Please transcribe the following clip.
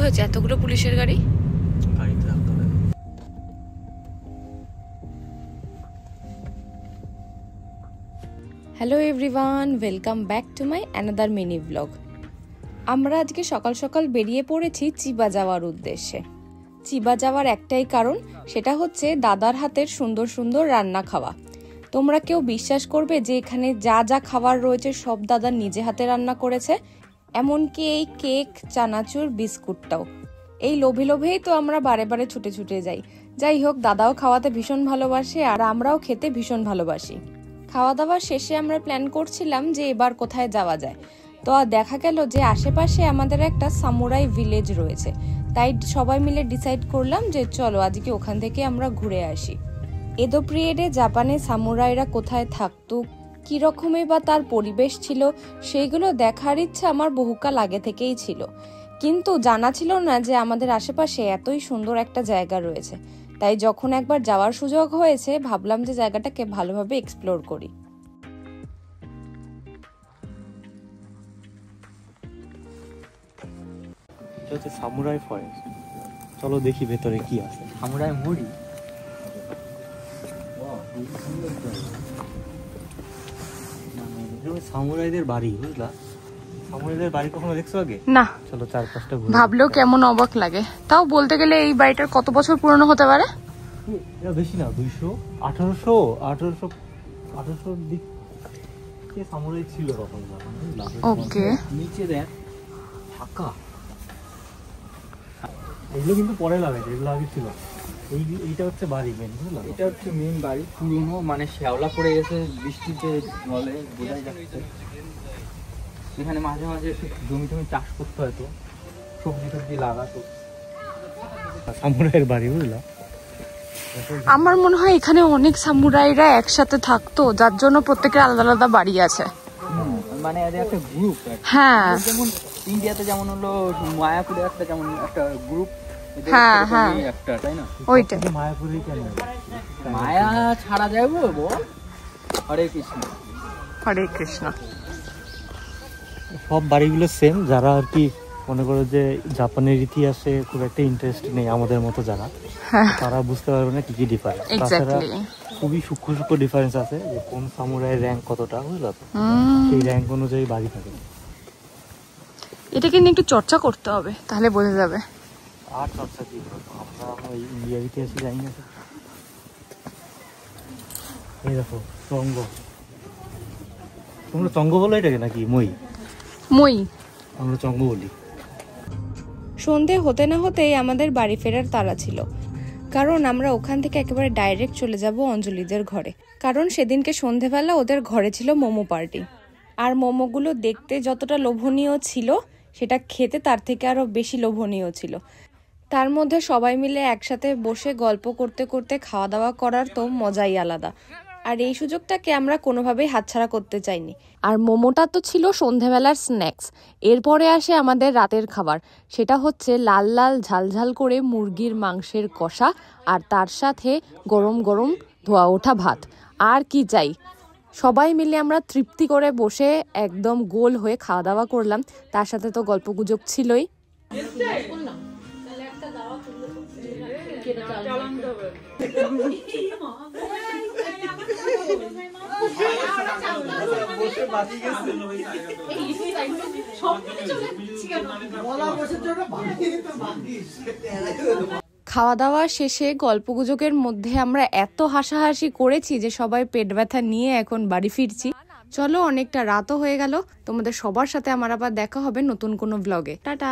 হয়েছে এতগুলো পুলিশের গাড়ি? Hello everyone, welcome back to my another mini blog. আমরা আজকে সকাল সকাল বেরিয়ে পড়েছি চিবা যাওয়ার উদ্দেশ্যে। চিবা যাওয়ার একটাই কারণ, সেটা হচ্ছে দাদার হাতের সুন্দর সুন্দর রান্না খাওয়া। তোমরা কেউ বিশ্বাস করবে যে এখানে যা যা খাবার রয়েছে সব দাদা নিজে হাতে রান্না করেছে, এমনকি এই কেক, চানাচুর, বিস্কুটটাও। এই লোভে লোভেই তো আমরা বারে বারে ছুটে ছুটে যাই। যাই হোক, দাদাও খাওয়াতে ভীষণ ভালোবাসে আর আমরাও খেতে ভীষণ ভালোবাসি। খাওয়া দাওয়া শেষে আমরা প্ল্যান করছিলাম যে এবার কোথায় যাওয়া যায়। তো দেখা গেল যে আশেপাশে আমাদের একটা সামুরাই ভিলেজ রয়েছে, তাই সবাই মিলে ডিসাইড করলাম যে চলো আজকে ওখান থেকে আমরা ঘুরে আসি। এদো পিরিয়ডে জাপানে সামুরাইরা কোথায় থাকতো, কি রকমই বা তার পরিবেশ ছিল, সেইগুলো দেখার ইচ্ছা আমার বহুকাল আগে থেকেই ছিল। কিন্তু জানা ছিল না যে আমাদের আশেপাশে এতই সুন্দর একটা জায়গা রয়েছে। তাই যখন একবার যাওয়ার সুযোগ হয়েছে, ভাবলাম যে জায়গাটাকে ভালোভাবে এক্সপ্লোর করি। এটা হচ্ছে সামুরাই ফরেস্ট। চলো দেখি ভেতরে কি আছে। সামুরাই মুড়ি, সামুরাইদের বাড়ি, বুঝলা? সামুরাইদের বাড়ি কখনো দেখছো আগে? না। চলো চারপাশটা ঘুরে। ভাবলেও কেমন অবাক লাগে। তাও বলতে গেলে এই বাড়িটার কত বছর পুরনো হতে পারে? এটা বেশি না, 1800 দিক সামুরাই ছিল তখন। ওকে, নিচে দেখ ফাঁকা। এগুলো কিন্তু পরে লাগাইছে, এগুলো আগে ছিল। এইটা হচ্ছে বাড়ি মেন, বুঝলা? এটা হচ্ছে মেন বাড়ি, পুরনো, মানে শ্যাওলা পড়ে গেছে বৃষ্টিতে, জলে বোঝাই যাচ্ছে। এখানে মাঝে মাঝে জমি টমি চাষ করতে হয়তো, সবজি টবজি লাগাতো। সামুরাইয়ের বাড়ি, বুঝলা? আমার মনে হয় এখানে অনেক সামুরাইরা একসাথে থাকতো, যার জন্য প্রত্যেকের আলাদা আলাদা বাড়ি আছে। মানে এদের একটা গ্রুপ। হ্যাঁ, যেমন ইন্ডিয়াতে যেমন হলো মায়াপুরে একটা, যেমন একটা গ্রুপ। হ্যাঁ হ্যাঁ, একটা, তাই না? ওইটা মায়াপুরে কেন? মায়া ছাড়া যায় বল। হরে কৃষ্ণ, হরে কৃষ্ণ। সব বাড়িগুলো সেম। যারা আর কি মনে করো যে জাপানের ইতিহাসে খুব একটা ইন্টারেস্ট নেই আমাদের মতো যারা, তারা বুঝতে পারবে না কি কি ডিফারেন্স। তাছাড়া খুবই সূক্ষ্ম সূক্ষ্ম ডিফারেন্স আছে, যে কোন সামুরাইয়ের র্যাঙ্ক কতটা, বুঝলো? সেই র্যাঙ্ক অনুযায়ী বাড়ি থাকে। এটাকে নিয়ে একটু চর্চা করতে হবে, তাহলে বোঝা যাবে। আর চর্চা কি করবো, আমরা ওই ইন্ডিয়ার ইতিহাসে জানি না। এই দেখো চঙ্গ, তোমরা চঙ্গ বলো এটাকে নাকি মই? মই, আমরা চঙ্গ বলি। সন্ধে হতে না হতেই আমাদের বাড়ি ফেরার তাড়া ছিল, কারণ আমরা ওখান থেকে একেবারে ডাইরেক্ট চলে যাব অঞ্জলিদের ঘরে। কারণ সেদিনকে সন্ধেবেলা ওদের ঘরে ছিল মোমো পার্টি, আর মোমোগুলো দেখতে যতটা লোভনীয় ছিল, সেটা খেতে তার থেকে আরো বেশি লোভনীয় ছিল। তার মধ্যে সবাই মিলে একসাথে বসে গল্প করতে করতে খাওয়া দাওয়া করার তো মজাই আলাদা। আর এই সুযোগটাকে আমরা কোনোভাবেই হাতছাড়া করতে চাইনি। আর মোমোটা তো ছিল সন্ধেবেলার স্ন্যাক্স। এরপরে আসে আমাদের রাতের খাবার, সেটা হচ্ছে লাল লাল ঝালঝাল করে মুরগির মাংসের কষা, আর তার সাথে গরম গরম ধোয়া ওঠা ভাত। আর কি চাই? সবাই মিলে আমরা তৃপ্তি করে বসে একদম গোল হয়ে খাওয়া দাওয়া করলাম। তার সাথে তো গল্প গুজব ছিলই। খাওয়া দাওয়া শেষে গল্পগুজবের মধ্যে আমরা এত হাসাহাসি করেছি যে সবাই পেট ব্যথা নিয়ে এখন বাড়ি ফিরছি। চলো, অনেকটা রাতও হয়ে গেল। তোমাদের সবার সাথে আমার আবার দেখা হবে নতুন কোনো ব্লগে। টাটা।